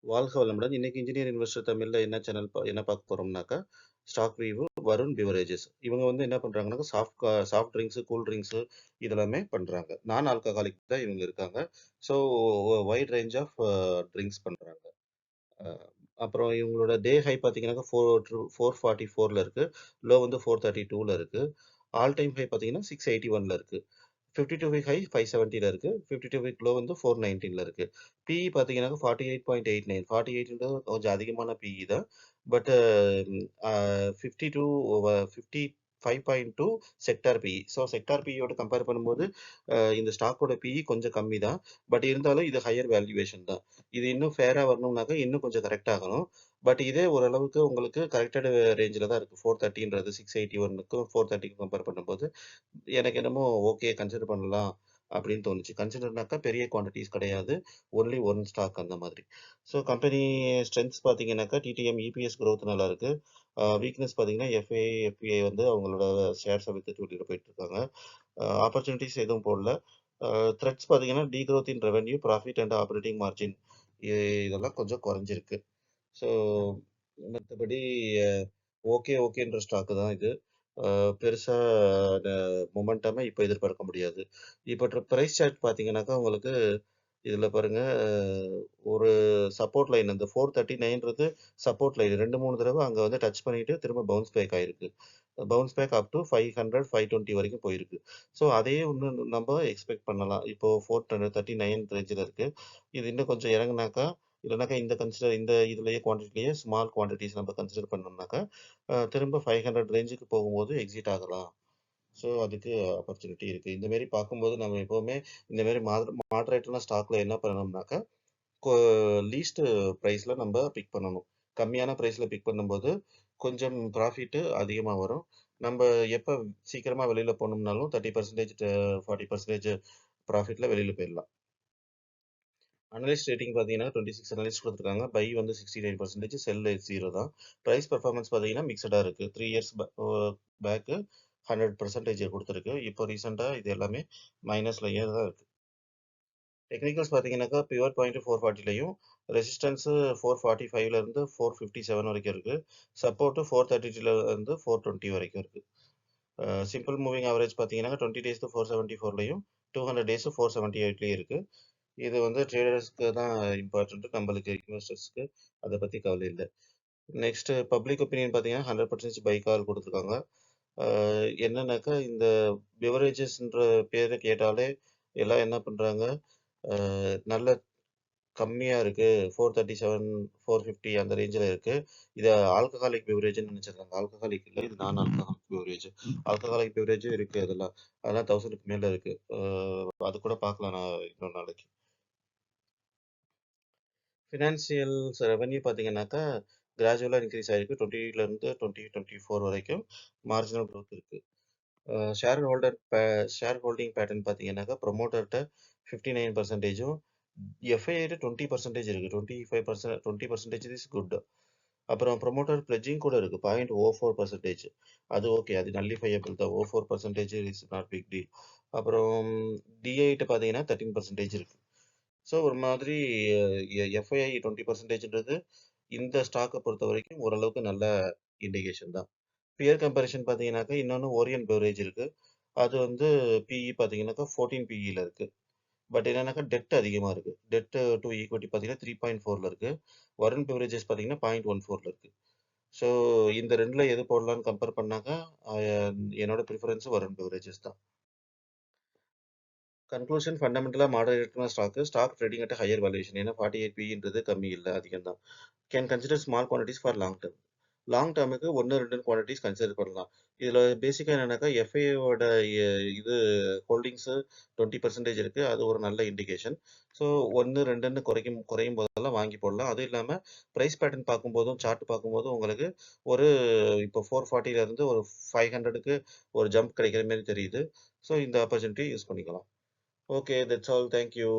வாழ்க வளமுடன். இன்னைக்கு இன்ஜினியர் இன்வெஸ்டர் தமிழ்ல என்ன சேனல் என்ன பார்க்க போறோம்னாக்கா, ஸ்டாக் ரிவ்யூ வருண் பிவரேஜஸ். இவங்க வந்து என்ன பண்றாங்கன்னாக்கா, சாஃப்ட் ட்ரிங்க்ஸ், கூல் ட்ரிங்க்ஸ் இதெல்லாமே பண்றாங்க. நான் ஆல்கஹாலிக் தான் இவங்க இருக்காங்க. So wide range of drinks பண்றாங்க. அ அப்புறம் இவங்களோட டே ஹை பார்த்தீங்கன்னாக்கா 444ல இருக்கு. லோ வந்து 432ல இருக்கு. ஆல் டைம் ஹை பார்த்தீங்கன்னா 681ல இருக்கு. 52 வீக் ஹை 570ல இருக்கு. 52 வீக் லோ வந்து 419ல இருக்கு. பிஇ பார்த்தீங்கன்னாக்கா 48.89 48ன்றது கொஞ்சம் அதிகமான பிஇ தான். But 52 55.2 sector PE. So sector பிஇயோட கம்பேர் பண்ணும்போது இந்த ஸ்டாக்கோட பிஇ கொஞ்சம் கம்மி தான். பட் இருந்தாலும் இது ஹையர் வேல்யூவேஷன் தான். இது இன்னும் ஃபேரா வரணும்னாக்கா இன்னும் கொஞ்சம் கரெக்ட் ஆகணும். பட் இதே ஓரளவுக்கு உங்களுக்கு கரெக்டட் ரேஞ்சில தான் இருக்கு. 430ன்றது 681க்கும் 430க்கும் கம்பேர் பண்ணும்போது எனக்கு என்னமோ ஓகே கன்சிடர் பண்ணலாம் அப்படின்னு தோணுச்சு. கன்சிடர்னாக்கா பெரிய குவான்டிட்டீஸ் கிடையாது. ஒன்லி ஒன் ஸ்டாக் அந்த மாதிரி. ஸோ கம்பெனி ஸ்ட்ரென்த்ஸ் பார்த்தீங்கன்னாக்கா டிடிஎம் இபிஎஸ் குரோத் நல்லா இருக்கு. வீக்னஸ் பார்த்தீங்கன்னா எஃப்ஐ, எஃபிஐ வந்து அவங்களோட ஷேர்ஸ வித்துட்டு வெளியில போயிட்டு இருக்காங்க. ஆப்பர்ச்சுனிட்டீஸ் எதுவும் போடல. த்ரெட்ஸ் பார்த்தீங்கன்னா degrowth in revenue, profit and operating margin இதெல்லாம் கொஞ்சம் குறைஞ்சிருக்கு. ஸோ மத்தபடி ஓகேன்ற ஸ்டாக்கு தான் இது. பெருசா ட மொமெண்டமா இப்ப எதிர்பார்க்க முடியாது. இப்ப பிரைஸ் சார்ட் பார்த்தீங்கன்னாக்கா, உங்களுக்கு இதுல பாருங்க ஒரு சப்போர்ட் லைன் அந்த 439ன்றது சப்போர்ட் லைன் 2, 3 தடவ அங்க வந்து டச் பண்ணிட்டு திரும்ப பவுன்ஸ் பேக் ஆயிருக்கு. பவுன்ஸ் பேக் அப் டூ 500, 520 வரைக்கும் போயிருக்கு. ஸோ அதையே இன்னும் நம்ப எக்ஸ்பெக்ட் பண்ணலாம். இப்போ 439 ரேஞ்சுல இருக்கு. இது இன்னும் கொஞ்சம் இறங்குனாக்கா, இல்லனாக்கா இந்த இதுலயே குவான்டிட்டிலயே ஸ்மால் குவான்டிட்டீஸ் நம்ம கன்சிடர் பண்ணோம்னாக்கா, திரும்ப 500 ரேஞ்சுக்கு போகும்போது எக்ஸிட் ஆகலாம். ஸோ அதுக்கு ஆப்பர்ச்சுனிட்டி இருக்கு. இந்த மாரி பார்க்கும்போது நம்ம எப்பவுமே இந்த மாரி மாடரேட்டான ஸ்டாக்ல என்ன பண்ணணும்னாக்கா, கொ லீஸ்ட் பிரைஸ்ல நம்ப பிக் பண்ணணும். கம்மியான பிரைஸ்ல பிக் பண்ணும்போது, கொஞ்சம் ப்ராஃபிட் அதிகமா வரும். நம்ப எப்ப சீக்கிரமா வெளில போணும்னாலும் 30% 40% ப்ராஃபிட்ல வெளில போயிரலாம். அனலிஸ்ட் ரேட்டிங் பார்த்தீங்கன்னா 26 அனலிஸ்ட் குடுத்துருக்காங்க. பை வந்து 69%, செல் 0 தான். பிரைஸ் பெர்ஃபார்மன்ஸ் பார்த்தீங்கன்னா மிக்ஸ்டா இருக்கு. 3 இயர்ஸ் பேக் 100% குடுத்துருக்கு. இப்போ ரீசென்ட்டா இது எல்லாமே மைனஸ்லயே தான் இருக்கு. டெக்னிக்கல்ஸ் பார்த்தீங்கன்னாக்கா, பிவட் பாயிண்ட் 440லயும், ரெசிஸ்டன்ஸ் 445ல இருந்து 457 வரைக்கும் இருக்கு. சப்போர்ட் 432ல இருந்து 420 வரைக்கும் இருக்கு. சிம்பிள் மூவிங் ஆவரேஜ் பார்த்தீங்கன்னா 20 டேஸ் 474லயும், 200 டேஸ் 478லயும் இருக்கு. இது வந்து ட்ரேடர்ஸ்க்கு தான் இம்பார்ட்டன்ட். நம்மளுக்கு இன்வெஸ்டர்ஸ்க்கு அத பத்தி கவலை இல்ல. நெக்ஸ்ட் பப்ளிக் ஒப்பீனியன் பார்த்தீங்கன்னா 100% பை கால் குடுத்துருக்காங்க. என்னன்னாக்கா, இந்த பிவரேஜஸ்ன்ற பேர கேட்டாலே எல்லாம் என்ன பண்றாங்க, நல்ல கம்மியா இருக்கு. 437, 450 அந்த ரேஞ்சுல இருக்கு. இத ஆல்கஹாலிக் பிவரேஜ்ன்னு நெனச்சிடுறாங்க. ஆல்கஹாலிக் இல்ல. இது நான் ஆல்கஹாலிக் பிவரேஜ். ஆல்கஹாலிக் பிவரேஜும் இருக்கு அதெல்லாம். அதெல்லாம் 1000க்கு மேல இருக்கு. அது கூட பார்க்கலாம் நான் இன்னொரு நாளைக்கு. ஃபினான்சியல்ஸ் ரெவென்யூ பார்த்தீங்கன்னாக்கா, கிராஜுவலா இன்கிரீஸ் ஆயிருக்கு. 20ல இருந்து 2024 வரைக்கும் மார்ஜினல் குரோத் இருக்கு. Share holder share holding pattern பார்த்தீங்கன்னாக்கா, ப்ரமோட்டர்ட்ட 59%ம் எஃப்ஐஐட்ட 20% இருக்கு. 25% 20% இஸ் குட். அப்புறம் ப்ரமோட்டர் பிளெட்ஜிங் கூட இருக்கு. 0.04%. அது ஓகே. அது நல்லிஃபையபிள் தான். 04% இஸ் நாட் பிக் டீல். அப்புறம் டிஐட்ட பார்த்தீங்கன்னா 13% இருக்கு. ஸோ ஒரு மாதிரி எஃப்ஐஐ 20%ன்றது இந்த ஸ்டாக்க பொறுத்தவரைக்கும் ஓரளவுக்கு நல்ல இண்டிகேஷன் தான். பியர் கம்பேரிசன் பார்த்தீங்கன்னாக்கா, இன்னொன்னு ஓரியன்ட் பெவரேஜ் இருக்கு. அது வந்து பிஇ பார்த்தீங்கன்னாக்கா 14 பிஇல இருக்கு. பட் என்னன்னாக்கா டெட் அதிகமா இருக்கு. டெட் டூ ஈக்விட்டி பார்த்தீங்கன்னா 3.4ல இருக்கு. வருண் பெவரேஜஸ் பார்த்தீங்கன்னா 0.14ல இருக்கு. ஸோ இந்த 2ல எது போடலான்னு கம்பேர் பண்ணாக்கா, அ என்னோட பிரிஃபரன்ஸ் வருண் பெவரேஜஸ் தான். கன்க்ளூஷன் ஃபண்டமெண்டலா மாடரேட்டான stock trading at higher valuation. ஏன்னா 48 பின்றது கம்மி இல்ல, அதிகம் தான். Can consider small quantities for long term. Long டர்முக்கு 1, 2 குவான்டிட்டீஸ் கன்சிடர் பண்ணலாம். இதுல பேசிக்கா என்னன்னாக்கா, எஃப்ஐயோட இது ஹோல்டிங்ஸ் 20% இருக்கு. அது ஒரு நல்ல இண்டிகேஷன். ஸோ 1, 2ன்னு குறையும் போதெல்லாம் வாங்கி போடலாம். அதுவும் இல்லாம பிரைஸ் பேட்டர்ன் பார்க்கும்போதும், சார்ட் பார்க்கும்போதும் உங்களுக்கு ஒரு இப்போ 440ல இருந்து ஒரு 500க்கு ஒரு ஜம்ப் கிடைக்கிற மாரி தெரியுது. ஸோ இந்த ஆப்பர்ச்சுனிட்டி யூஸ் பண்ணிக்கலாம். Okay, that's all. Thank you.